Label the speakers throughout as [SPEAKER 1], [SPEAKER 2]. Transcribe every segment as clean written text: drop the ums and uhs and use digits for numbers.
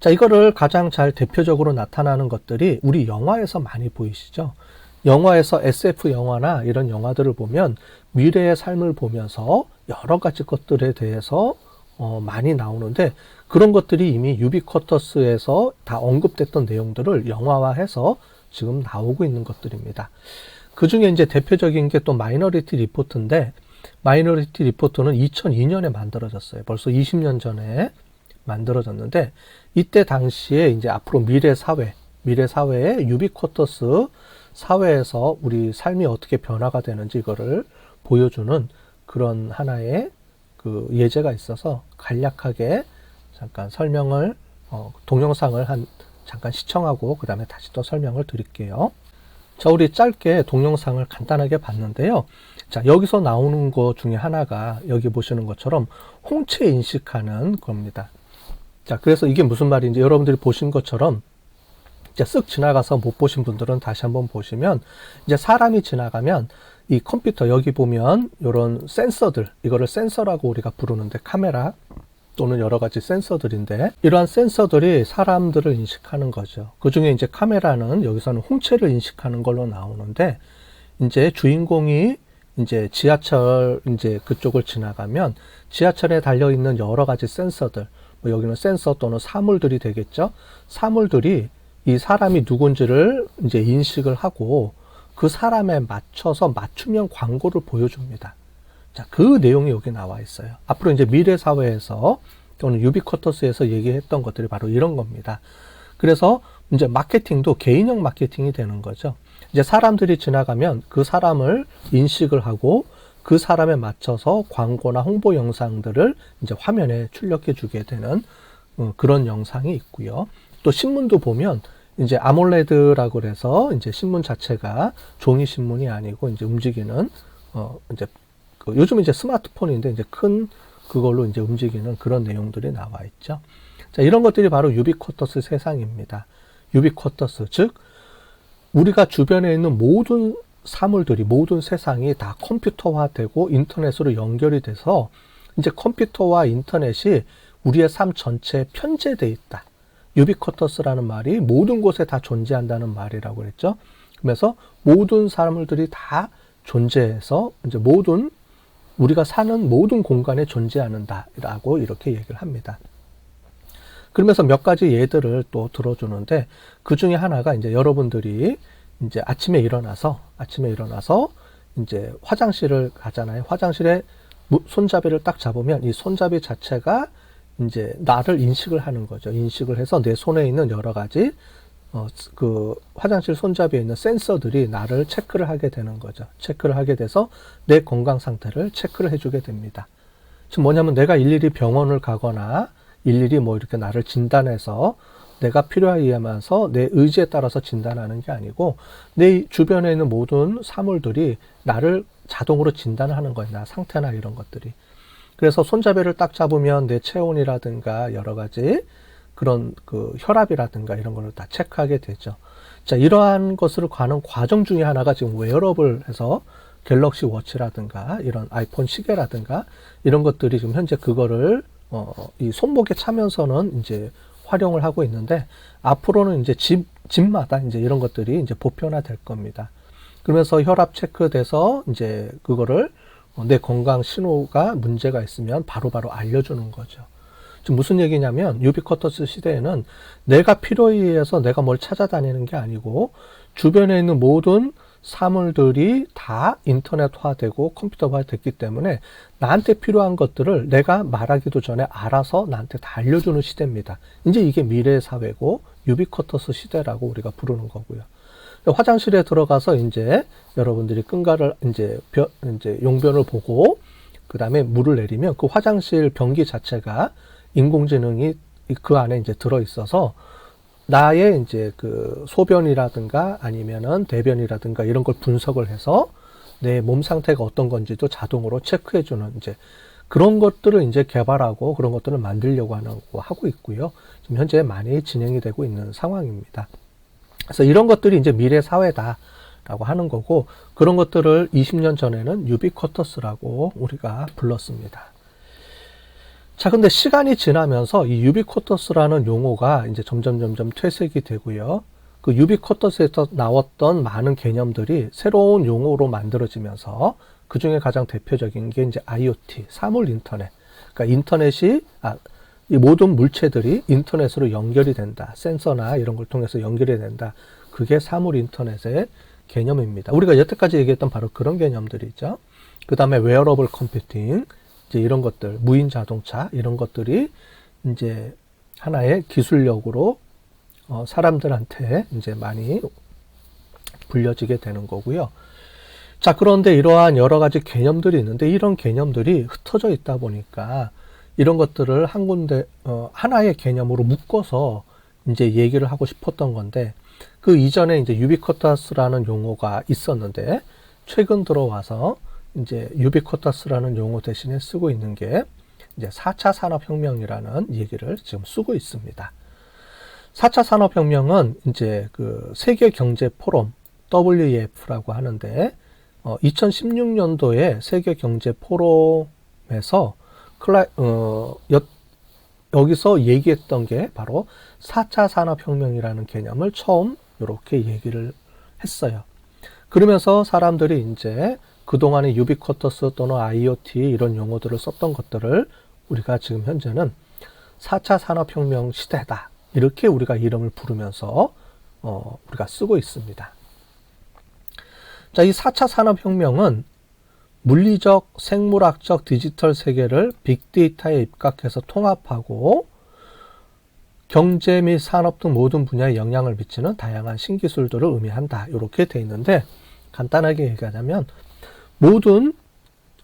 [SPEAKER 1] 자, 이거를 가장 잘 대표적으로 나타나는 것들이 우리 영화에서 많이 보이시죠? 영화에서 SF 영화나 이런 영화들을 보면 미래의 삶을 보면서 여러 가지 것들에 대해서 많이 나오는데, 그런 것들이 이미 유비쿼터스에서 다 언급됐던 내용들을 영화화해서 지금 나오고 있는 것들입니다. 그 중에 이제 대표적인 게 또 마이너리티 리포트인데, 마이너리티 리포트는 2002년에 만들어졌어요. 벌써 20년 전에 만들어졌는데, 이때 당시에 이제 앞으로 미래 사회의 유비쿼터스 사회에서 우리 삶이 어떻게 변화가 되는지 이거를 보여주는 그런 하나의 그 예제가 있어서 간략하게 잠깐 설명을, 동영상을 잠깐 시청하고 그 다음에 다시 또 설명을 드릴게요. 자, 우리 짧게 동영상을 간단하게 봤는데요. 자, 여기서 나오는 것 중에 하나가 여기 보시는 것처럼 홍채 인식하는 겁니다. 자, 그래서 이게 무슨 말인지 여러분들이 보신 것처럼 이제 쓱 지나가서 못 보신 분들은 다시 한번 보시면, 이제 사람이 지나가면 이 컴퓨터 여기 보면 이런 센서들, 이거를 센서라고 우리가 부르는데, 카메라 또는 여러 가지 센서들인데, 이러한 센서들이 사람들을 인식하는 거죠. 그 중에 이제 카메라는 여기서는 홍채를 인식하는 걸로 나오는데, 이제 주인공이 이제 지하철 이제 그쪽을 지나가면 지하철에 달려 있는 여러 가지 센서들, 뭐 여기는 센서 또는 사물들이 되겠죠. 사물들이 이 사람이 누군지를 이제 인식을 하고 그 사람에 맞춰서 맞춤형 광고를 보여줍니다. 자, 그 내용이 여기 나와 있어요. 앞으로 이제 미래 사회에서 또는 유비쿼터스에서 얘기했던 것들이 바로 이런 겁니다. 그래서 이제 마케팅도 개인형 마케팅이 되는 거죠. 이제 사람들이 지나가면 그 사람을 인식을 하고 그 사람에 맞춰서 광고나 홍보 영상들을 이제 화면에 출력해 주게 되는 그런 영상이 있고요. 또 신문도 보면 이제 아몰레드라고 그래서 이제 신문 자체가 종이 신문이 아니고 이제 움직이는 이제 요즘 이제 스마트폰인데 이제 큰 그걸로 이제 움직이는 그런 내용들이 나와 있죠. 자, 이런 것들이 바로 유비쿼터스 세상입니다. 유비쿼터스, 즉 우리가 주변에 있는 모든 사물들이, 모든 세상이 다 컴퓨터화되고 인터넷으로 연결이 돼서 이제 컴퓨터와 인터넷이 우리의 삶 전체에 편재되어 있다. 유비쿼터스라는 말이 모든 곳에 다 존재한다는 말이라고 그랬죠. 그래서 모든 사물들이 다 존재해서 이제 모든 우리가 사는 모든 공간에 존재하는다라고 이렇게 얘기를 합니다. 그러면서 몇 가지 예들을 또 들어주는데, 그 중에 하나가 이제 여러분들이 이제 아침에 일어나서 이제 화장실을 가잖아요. 화장실에 손잡이를 딱 잡으면 이 손잡이 자체가 이제 나를 인식을 하는 거죠. 인식을 해서 내 손에 있는 여러 가지 그 화장실 손잡이에 있는 센서들이 나를 체크를 하게 되는 거죠. 체크를 하게 돼서 내 건강 상태를 체크를 해주게 됩니다. 지금 뭐냐면 내가 일일이 병원을 가거나 일일이 뭐 이렇게 나를 진단해서 내가 필요에 의하면서 내 의지에 따라서 진단하는 게 아니고 내 주변에 있는 모든 사물들이 나를 자동으로 진단을 하는 거예요. 나 상태나 이런 것들이. 그래서 손잡이를 딱 잡으면 내 체온이라든가 여러 가지 그런 그 혈압이라든가 이런 거를 다 체크하게 되죠. 자, 이러한 것을 가는 과정 중에 하나가 지금 웨어러블 해서 갤럭시 워치라든가 이런 아이폰 시계라든가 이런 것들이 지금 현재 그거를 이 손목에 차면서는 이제 활용을 하고 있는데, 앞으로는 이제 집마다 이제 이런 것들이 이제 보편화될 겁니다. 그러면서 혈압 체크돼서 이제 그거를 내 건강 신호가 문제가 있으면 바로바로 알려주는 거죠. 지금 무슨 얘기냐면 유비쿼터스 시대에는 내가 필요에 의해서 내가 뭘 찾아다니는 게 아니고 주변에 있는 모든 사물들이 다 인터넷화되고 컴퓨터화됐기 때문에 나한테 필요한 것들을 내가 말하기도 전에 알아서 나한테 다 알려주는 시대입니다. 이제 이게 미래의 사회고 유비쿼터스 시대라고 우리가 부르는 거고요. 화장실에 들어가서 이제 여러분들이 끈가를 이제 용변을 보고 그 다음에 물을 내리면 그 화장실 변기 자체가 인공지능이 그 안에 이제 들어 있어서 나의 이제 그 소변이라든가 아니면은 대변이라든가 이런 걸 분석을 해서 내 몸 상태가 어떤 건지도 자동으로 체크해주는 이제 그런 것들을 이제 개발하고 그런 것들을 만들려고 하고 있고요. 지금 현재 많이 진행이 되고 있는 상황입니다. 그래서 이런 것들이 이제 미래 사회다라고 하는 거고, 그런 것들을 20년 전에는 유비쿼터스라고 우리가 불렀습니다. 자, 근데 시간이 지나면서 이 유비쿼터스라는 용어가 이제 점점 퇴색이 되고요. 그 유비쿼터스에서 나왔던 많은 개념들이 새로운 용어로 만들어지면서 그 중에 가장 대표적인 게 이제 IoT, 사물 인터넷. 그러니까 이 모든 물체들이 인터넷으로 연결이 된다. 센서나 이런 걸 통해서 연결이 된다. 그게 사물 인터넷의 개념입니다. 우리가 여태까지 얘기했던 바로 그런 개념들이죠. 그 다음에 웨어러블 컴퓨팅, 이제 이런 것들, 무인 자동차, 이런 것들이 이제 하나의 기술력으로 사람들한테 이제 많이 불려지게 되는 거고요. 자, 그런데 이러한 여러 가지 개념들이 있는데 이런 개념들이 흩어져 있다 보니까 이런 것들을 한 군데, 하나의 개념으로 묶어서 이제 얘기를 하고 싶었던 건데 그 이전에 이제 유비쿼터스라는 용어가 있었는데 최근 들어와서 이제 유비쿼터스라는 용어 대신에 쓰고 있는 게 이제 4차 산업혁명이라는 얘기를 지금 쓰고 있습니다. 4차 산업혁명은 이제 그 세계 경제 포럼 WEF라고 하는데 2016년도에 세계 경제 포럼에서 여기서 얘기했던 게 바로 4차 산업혁명이라는 개념을 처음 이렇게 얘기를 했어요. 그러면서 사람들이 이제 그동안의 유비쿼터스 또는 IoT 이런 용어들을 썼던 것들을 우리가 지금 현재는 4차 산업혁명 시대다. 이렇게 우리가 이름을 부르면서 우리가 쓰고 있습니다. 자, 이 4차 산업혁명은 물리적, 생물학적, 디지털 세계를 빅데이터에 입각해서 통합하고 경제 및 산업 등 모든 분야에 영향을 미치는 다양한 신기술들을 의미한다. 이렇게 돼 있는데 간단하게 얘기하자면 모든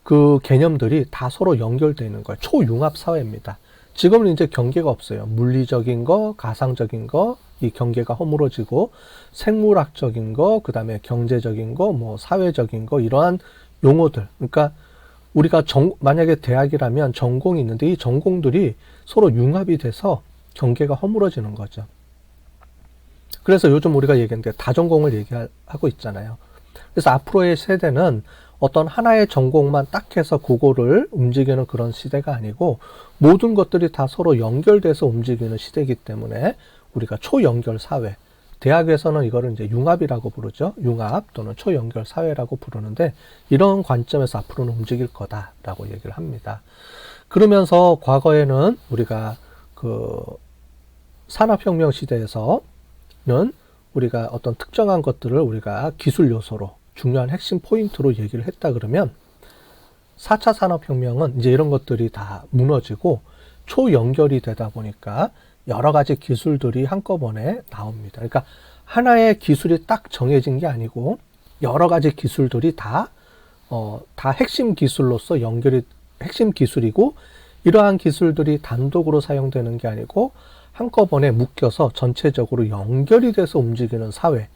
[SPEAKER 1] 그 개념들이 다 서로 연결되어 있는 거예요. 초융합 사회입니다. 지금은 이제 경계가 없어요. 물리적인 거, 가상적인 거, 이 경계가 허물어지고 생물학적인 거, 그 다음에 경제적인 거, 뭐 사회적인 거 이러한 용어들. 그러니까 우리가 만약에 대학이라면 전공이 있는데 이 전공들이 서로 융합이 돼서 경계가 허물어지는 거죠. 그래서 요즘 우리가 얘기하는데 다전공을 얘기하고 있잖아요. 그래서 앞으로의 세대는 어떤 하나의 전공만 딱 해서 그거를 움직이는 그런 시대가 아니고 모든 것들이 다 서로 연결돼서 움직이는 시대이기 때문에 우리가 초연결 사회, 대학에서는 이거를 이제 융합이라고 부르죠. 융합 또는 초연결 사회라고 부르는데 이런 관점에서 앞으로는 움직일 거다라고 얘기를 합니다. 그러면서 과거에는 우리가 그 산업혁명 시대에서는 우리가 어떤 특정한 것들을 우리가 기술 요소로 중요한 핵심 포인트로 얘기를 했다 그러면 4차 산업혁명은 이제 이런 것들이 다 무너지고 초연결이 되다 보니까 여러 가지 기술들이 한꺼번에 나옵니다. 그러니까 하나의 기술이 딱 정해진 게 아니고 여러 가지 기술들이 다 핵심 기술로서 핵심 기술이고 이러한 기술들이 단독으로 사용되는 게 아니고 한꺼번에 묶여서 전체적으로 연결이 돼서 움직이는 사회,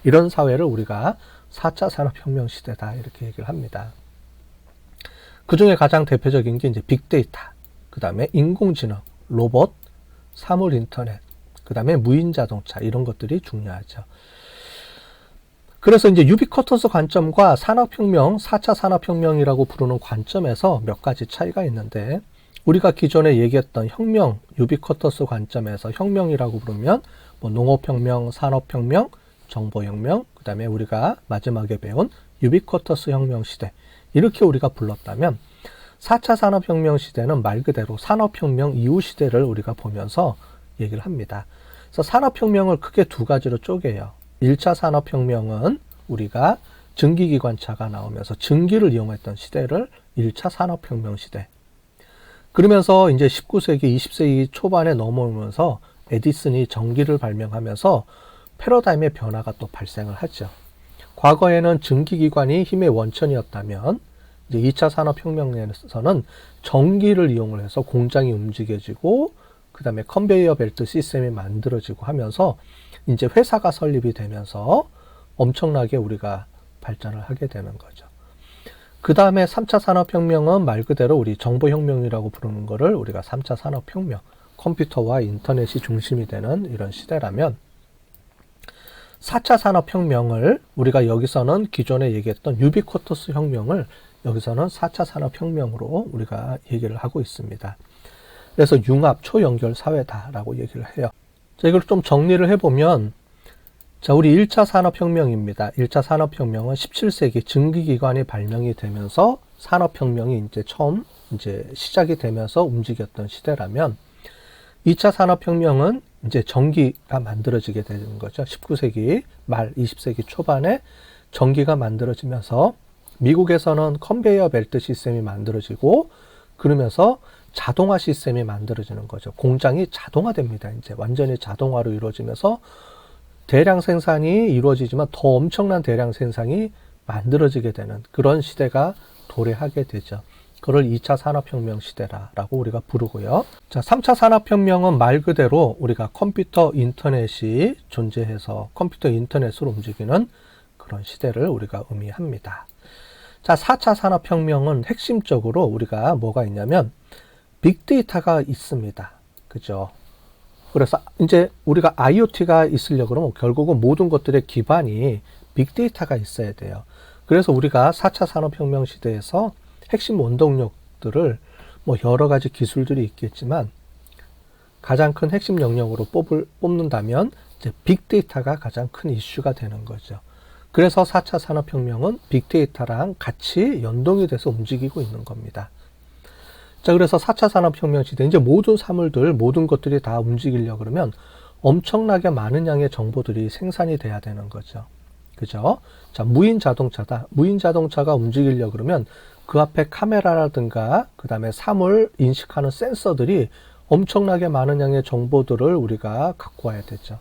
[SPEAKER 1] 이런 사회를 우리가 4차 산업혁명 시대다 이렇게 얘기를 합니다. 그 중에 가장 대표적인 게 이제 빅데이터, 그 다음에 인공지능, 로봇, 사물 인터넷, 그 다음에 무인 자동차 이런 것들이 중요하죠. 그래서 이제 유비쿼터스 관점과 산업혁명, 4차 산업혁명이라고 부르는 관점에서 몇 가지 차이가 있는데 우리가 기존에 얘기했던 혁명, 유비쿼터스 관점에서 혁명이라고 부르면 뭐 농업혁명, 산업혁명, 정보혁명, 그 다음에 우리가 마지막에 배운 유비쿼터스 혁명 시대 이렇게 우리가 불렀다면 4차 산업혁명 시대는 말 그대로 산업혁명 이후 시대를 우리가 보면서 얘기를 합니다. 그래서 산업혁명을 크게 두 가지로 쪼개요. 1차 산업혁명은 우리가 증기기관차가 나오면서 증기를 이용했던 시대를 1차 산업혁명 시대. 그러면서 이제 19세기, 20세기 초반에 넘어오면서 에디슨이 전기를 발명하면서 패러다임의 변화가 또 발생을 하죠. 과거에는 증기기관이 힘의 원천이었다면 이제 2차 산업혁명에서는 전기를 이용을 해서 공장이 움직여지고 그 다음에 컨베이어 벨트 시스템이 만들어지고 하면서 이제 회사가 설립이 되면서 엄청나게 우리가 발전을 하게 되는 거죠. 그 다음에 3차 산업혁명은 말 그대로 우리 정보혁명이라고 부르는 거를 우리가 3차 산업혁명, 컴퓨터와 인터넷이 중심이 되는 이런 시대라면 4차 산업혁명을 우리가 여기서는 기존에 얘기했던 유비쿼터스 혁명을 여기서는 4차 산업혁명으로 우리가 얘기를 하고 있습니다. 그래서 융합 초연결 사회다라고 얘기를 해요. 자, 이걸 좀 정리를 해보면, 자, 우리 1차 산업혁명입니다. 1차 산업혁명은 17세기 증기기관이 발명이 되면서 산업혁명이 이제 처음 이제 시작이 되면서 움직였던 시대라면, 2차 산업혁명은 이제 전기가 만들어지게 되는 거죠. 19세기 말 20세기 초반에 전기가 만들어지면서 미국에서는 컨베이어 벨트 시스템이 만들어지고, 그러면서 자동화 시스템이 만들어지는 거죠. 공장이 자동화됩니다. 이제 완전히 자동화로 이루어지면서 대량 생산이 이루어지지만 더 엄청난 대량 생산이 만들어지게 되는 그런 시대가 도래하게 되죠. 그걸 2차 산업혁명 시대라고 우리가 부르고요. 자, 3차 산업혁명은 말 그대로 우리가 컴퓨터 인터넷이 존재해서 컴퓨터 인터넷으로 움직이는 그런 시대를 우리가 의미합니다. 자, 4차 산업혁명은 핵심적으로 우리가 뭐가 있냐면 빅데이터가 있습니다. 그죠? 그래서 이제 우리가 IoT가 있으려고 그러면 결국은 모든 것들의 기반이 빅데이터가 있어야 돼요. 그래서 우리가 4차 산업혁명 시대에서 핵심 원동력들을 뭐 여러 가지 기술들이 있겠지만 가장 큰 핵심 영역으로 뽑는다면 이제 빅데이터가 가장 큰 이슈가 되는 거죠. 그래서 4차 산업혁명은 빅데이터랑 같이 연동이 돼서 움직이고 있는 겁니다. 자, 그래서 4차 산업혁명 시대, 이제 모든 사물들, 모든 것들이 다 움직이려고 그러면 엄청나게 많은 양의 정보들이 생산이 돼야 되는 거죠. 그죠? 자, 무인 자동차다. 무인 자동차가 움직이려고 그러면 그 앞에 카메라라든가, 그 다음에 사물 인식하는 센서들이 엄청나게 많은 양의 정보들을 우리가 갖고 와야 되죠.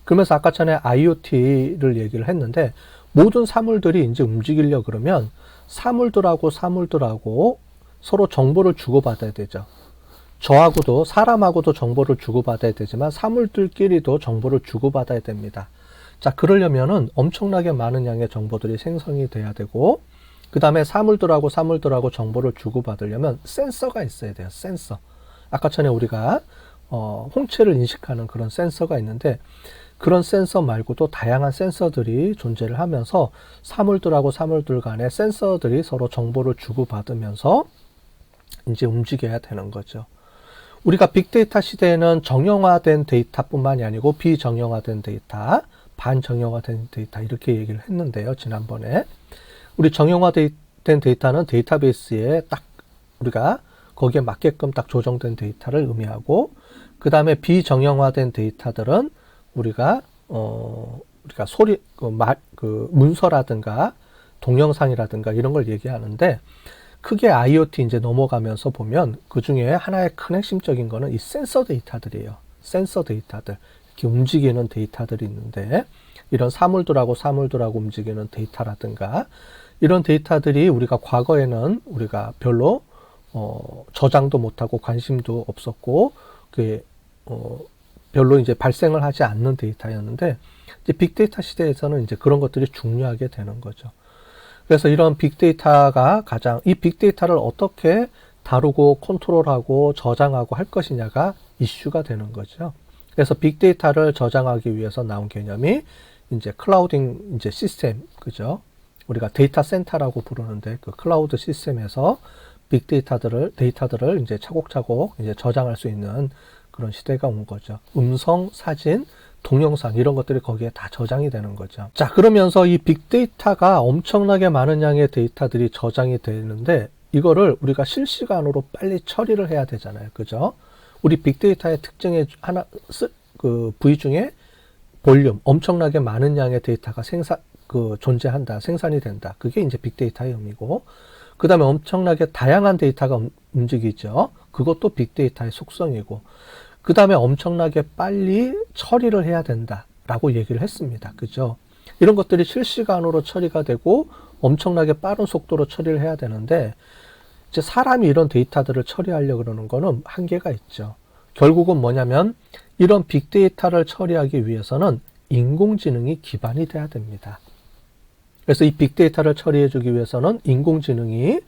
[SPEAKER 1] 그러면서 아까 전에 IoT를 얘기를 했는데, 모든 사물들이 이제 움직이려고 그러면 사물들하고 서로 정보를 주고받아야 되죠. 저하고도, 사람하고도 정보를 주고받아야 되지만 사물들끼리도 정보를 주고받아야 됩니다. 자, 그러려면은 엄청나게 많은 양의 정보들이 생성이 돼야 되고, 그 다음에 사물들하고 정보를 주고받으려면 센서가 있어야 돼요. 센서. 아까 전에 우리가 홍채를 인식하는 그런 센서가 있는데, 그런 센서 말고도 다양한 센서들이 존재를 하면서 사물들하고 사물들 간의 센서들이 서로 정보를 주고받으면서 이제 움직여야 되는 거죠. 우리가 빅데이터 시대에는 정형화된 데이터뿐만이 아니고 비정형화된 데이터, 반정형화된 데이터 이렇게 얘기를 했는데요. 지난번에 우리 정형화된 데이터는 데이터베이스에 딱 우리가 거기에 맞게끔 딱 조정된 데이터를 의미하고, 그 다음에 비정형화된 데이터들은 우리가 소리, 문서라든가 동영상이라든가 이런 걸 얘기하는데, 크게 IoT 이제 넘어가면서 보면 그 중에 하나의 큰 핵심적인 거는 이 센서 데이터들이에요. 센서 데이터들. 이렇게 움직이는 데이터들이 있는데, 이런 사물들하고 움직이는 데이터라든가, 이런 데이터들이 우리가 과거에는 우리가 별로 저장도 못하고 관심도 없었고, 별로 이제 발생을 하지 않는 데이터였는데, 이제 빅데이터 시대에서는 이제 그런 것들이 중요하게 되는 거죠. 그래서 이런 빅데이터가 이 빅데이터를 어떻게 다루고 컨트롤하고 저장하고 할 것이냐가 이슈가 되는 거죠. 그래서 빅데이터를 저장하기 위해서 나온 개념이 이제 클라우딩 이제 시스템, 그죠? 우리가 데이터 센터라고 부르는데 그 클라우드 시스템에서 데이터들을 이제 차곡차곡 이제 저장할 수 있는 그런 시대가 온 거죠. 음성, 사진, 동영상 이런 것들이 거기에 다 저장이 되는 거죠. 자, 그러면서 이 빅데이터가 엄청나게 많은 양의 데이터들이 저장이 되는데, 이거를 우리가 실시간으로 빨리 처리를 해야 되잖아요. 그죠? 우리 빅데이터의 특징의 부위 중에 볼륨, 엄청나게 많은 양의 데이터가 존재한다, 생산이 된다. 그게 이제 빅데이터의 의미고, 그 다음에 엄청나게 다양한 데이터가 움직이죠. 그것도 빅데이터의 속성이고, 그 다음에 엄청나게 빨리 처리를 해야 된다라고 얘기를 했습니다. 그죠? 이런 것들이 실시간으로 처리가 되고 엄청나게 빠른 속도로 처리를 해야 되는데, 이제 사람이 이런 데이터들을 처리하려고 그러는 거는 한계가 있죠. 결국은 뭐냐면 이런 빅데이터를 처리하기 위해서는 인공지능이 기반이 돼야 됩니다. 그래서 이 빅데이터를 처리해 주기 위해서는 인공지능이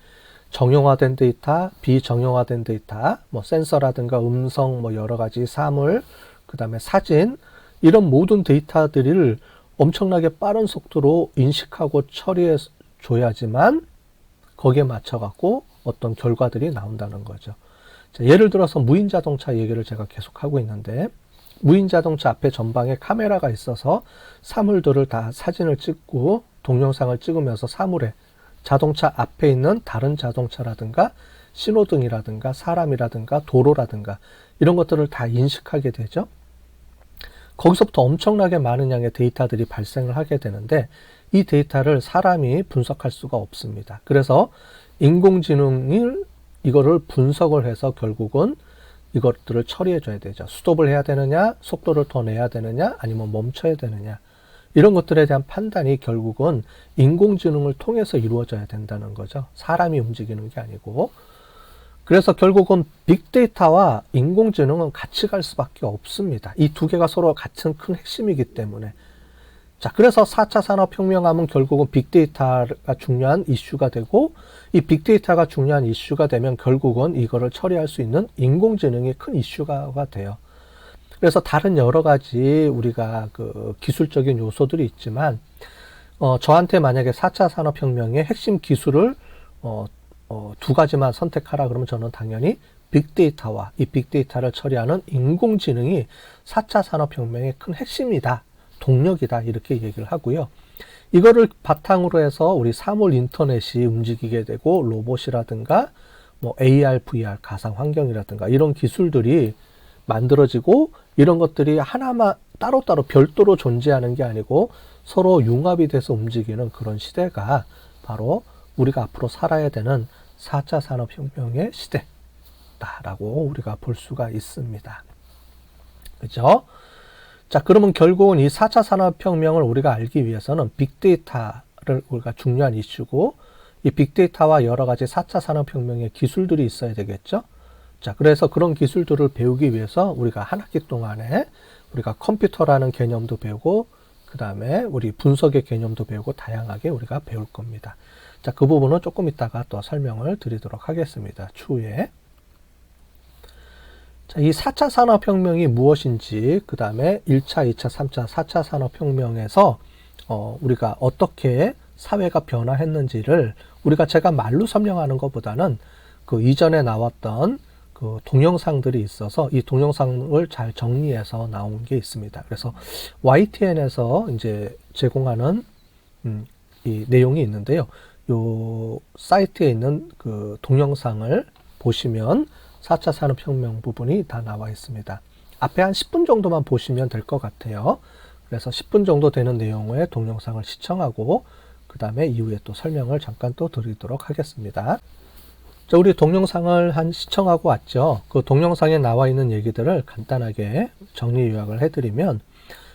[SPEAKER 1] 정형화된 데이터, 비정형화된 데이터, 뭐 센서라든가 음성, 뭐 여러 가지 사물, 그 다음에 사진, 이런 모든 데이터들을 엄청나게 빠른 속도로 인식하고 처리해 줘야지만 거기에 맞춰갖고 어떤 결과들이 나온다는 거죠. 자, 예를 들어서 무인 자동차 얘기를 제가 계속 하고 있는데, 무인 자동차 앞에 전방에 카메라가 있어서 사물들을 다 사진을 찍고 동영상을 찍으면서 사물에 자동차 앞에 있는 다른 자동차라든가 신호등이라든가 사람이라든가 도로라든가 이런 것들을 다 인식하게 되죠. 거기서부터 엄청나게 많은 양의 데이터들이 발생을 하게 되는데, 이 데이터를 사람이 분석할 수가 없습니다. 그래서 인공지능이 이거를 분석을 해서 결국은 이것들을 처리해 줘야 되죠. 스톱을 해야 되느냐, 속도를 더 내야 되느냐, 아니면 멈춰야 되느냐, 이런 것들에 대한 판단이 결국은 인공지능을 통해서 이루어져야 된다는 거죠. 사람이 움직이는 게 아니고. 그래서 결국은 빅데이터와 인공지능은 같이 갈 수밖에 없습니다. 이 두 개가 서로 같은 큰 핵심이기 때문에. 자, 그래서 4차 산업혁명 하면 결국은 빅데이터가 중요한 이슈가 되고, 이 빅데이터가 중요한 이슈가 되면 결국은 이거를 처리할 수 있는 인공지능이 큰 이슈가 돼요. 그래서 다른 여러 가지 우리가 그 기술적인 요소들이 있지만, 저한테 만약에 4차 산업혁명의 핵심 기술을 두 가지만 선택하라 그러면 저는 당연히 빅데이터와 이 빅데이터를 처리하는 인공지능이 4차 산업혁명의 큰 핵심이다, 동력이다, 이렇게 얘기를 하고요. 이거를 바탕으로 해서 우리 사물 인터넷이 움직이게 되고, 로봇이라든가 뭐 AR, VR, 가상 환경이라든가 이런 기술들이 만들어지고, 이런 것들이 하나만 따로따로 별도로 존재하는 게 아니고 서로 융합이 돼서 움직이는 그런 시대가 바로 우리가 앞으로 살아야 되는 4차 산업혁명의 시대다라고 우리가 볼 수가 있습니다. 그죠? 자, 그러면 결국은 이 4차 산업혁명을 우리가 알기 위해서는 빅데이터를 우리가 중요한 이슈고, 이 빅데이터와 여러 가지 4차 산업혁명의 기술들이 있어야 되겠죠? 자, 그래서 그런 기술들을 배우기 위해서 우리가 한 학기 동안에 우리가 컴퓨터라는 개념도 배우고, 그 다음에 우리 분석의 개념도 배우고 다양하게 우리가 배울 겁니다. 자, 그 부분은 조금 이따가 또 설명을 드리도록 하겠습니다. 추후에. 자, 이 4차 산업혁명이 무엇인지, 그 다음에 1차, 2차, 3차, 4차 산업혁명에서 우리가 어떻게 사회가 변화했는지를 우리가 제가 말로 설명하는 것보다는 그 이전에 나왔던 그 동영상들이 있어서 이 동영상을 잘 정리해서 나온 게 있습니다. 그래서 YTN에서 이제 제공하는 이 내용이 있는데요. 요 사이트에 있는 그 동영상을 보시면 4차 산업혁명 부분이 다 나와 있습니다. 앞에 한 10분 정도만 보시면 될 것 같아요. 그래서 10분 정도 되는 내용의 동영상을 시청하고 그 다음에 이후에 또 설명을 잠깐 또 드리도록 하겠습니다. 자, 우리 동영상을 한 시청하고 왔죠. 그 동영상에 나와 있는 얘기들을 간단하게 정리 요약을 해드리면,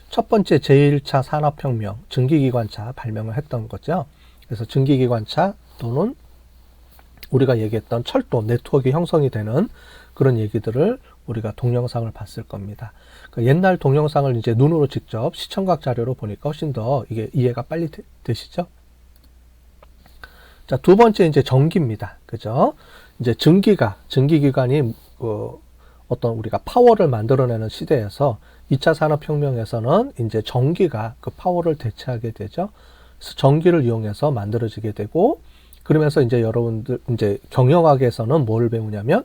[SPEAKER 1] 첫 번째 제1차 산업혁명, 증기기관차 발명을 했던 거죠. 그래서 증기기관차 또는 우리가 얘기했던 철도 네트워크 형성이 되는 그런 얘기들을 우리가 동영상을 봤을 겁니다. 그 옛날 동영상을 이제 눈으로 직접 시청각 자료로 보니까 훨씬 더 이게 이해가 빨리 되시죠? 자, 두 번째 이제 전기입니다. 그죠? 이제 증기기관이 어떤 우리가 파워를 만들어내는 시대에서 2차 산업혁명에서는 이제 전기가 그 파워를 대체하게 되죠. 그래서 전기를 이용해서 만들어지게 되고, 그러면서 이제 여러분들 이제 경영학에서는 뭘 배우냐면,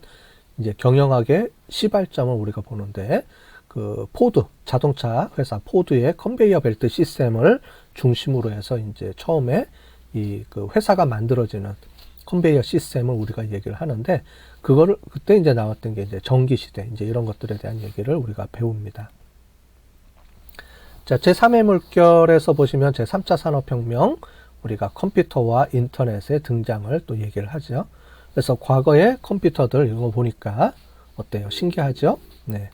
[SPEAKER 1] 이제 경영학의 시발점을 우리가 보는데, 그 포드, 자동차 회사 포드의 컨베이어 벨트 시스템을 중심으로 해서 이제 처음에 이 그 회사가 만들어지는 컨베이어 시스템을 우리가 얘기를 하는데, 그거를 그때 이제 나왔던 게 이제 전기 시대, 이제 이런 것들에 대한 얘기를 우리가 배웁니다. 자, 제3의 물결에서 보시면 제3차 산업혁명, 우리가 컴퓨터와 인터넷의 등장을 또 얘기를 하죠. 그래서 과거의 컴퓨터들 이거 보니까 어때요? 신기하죠? 네.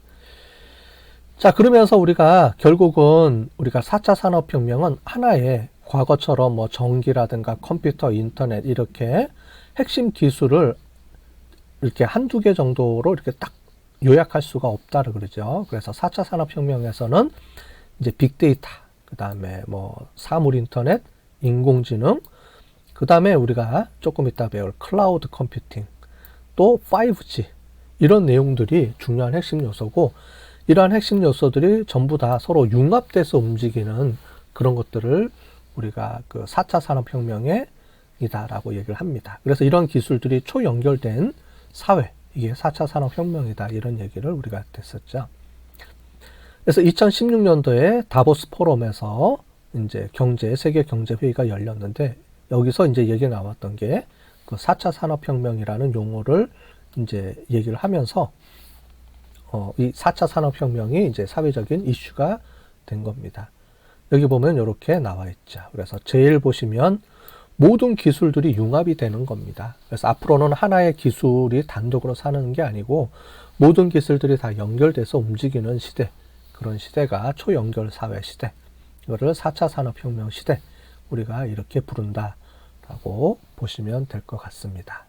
[SPEAKER 1] 자, 그러면서 우리가 결국은 우리가 4차 산업혁명은 하나의 과거처럼 뭐 전기라든가 컴퓨터, 인터넷 이렇게 핵심 기술을 이렇게 한두 개 정도로 이렇게 딱 요약할 수가 없다고 그러죠. 그래서 4차 산업혁명에서는 이제 빅데이터, 그 다음에 뭐 사물 인터넷, 인공지능, 그 다음에 우리가 조금 이따 배울 클라우드 컴퓨팅, 또 5G 이런 내용들이 중요한 핵심 요소고, 이러한 핵심 요소들이 전부 다 서로 융합돼서 움직이는 그런 것들을 우리가 그 4차 산업혁명의 이다라고 얘기를 합니다. 그래서 이런 기술들이 초연결된 사회, 이게 4차 산업혁명이다. 이런 얘기를 우리가 했었죠. 그래서 2016년도에 다보스 포럼에서 이제 세계 경제 회의가 열렸는데 여기서 이제 얘기 나왔던 게 그 4차 산업혁명이라는 용어를 이제 얘기를 하면서 이 4차 산업혁명이 이제 사회적인 이슈가 된 겁니다. 여기 보면 이렇게 나와 있죠. 그래서 제일 보시면 모든 기술들이 융합이 되는 겁니다. 그래서 앞으로는 하나의 기술이 단독으로 사는 게 아니고 모든 기술들이 다 연결돼서 움직이는 시대, 그런 시대가 초연결 사회 시대, 이거를 4차 산업혁명 시대, 우리가 이렇게 부른다라고 보시면 될 것 같습니다.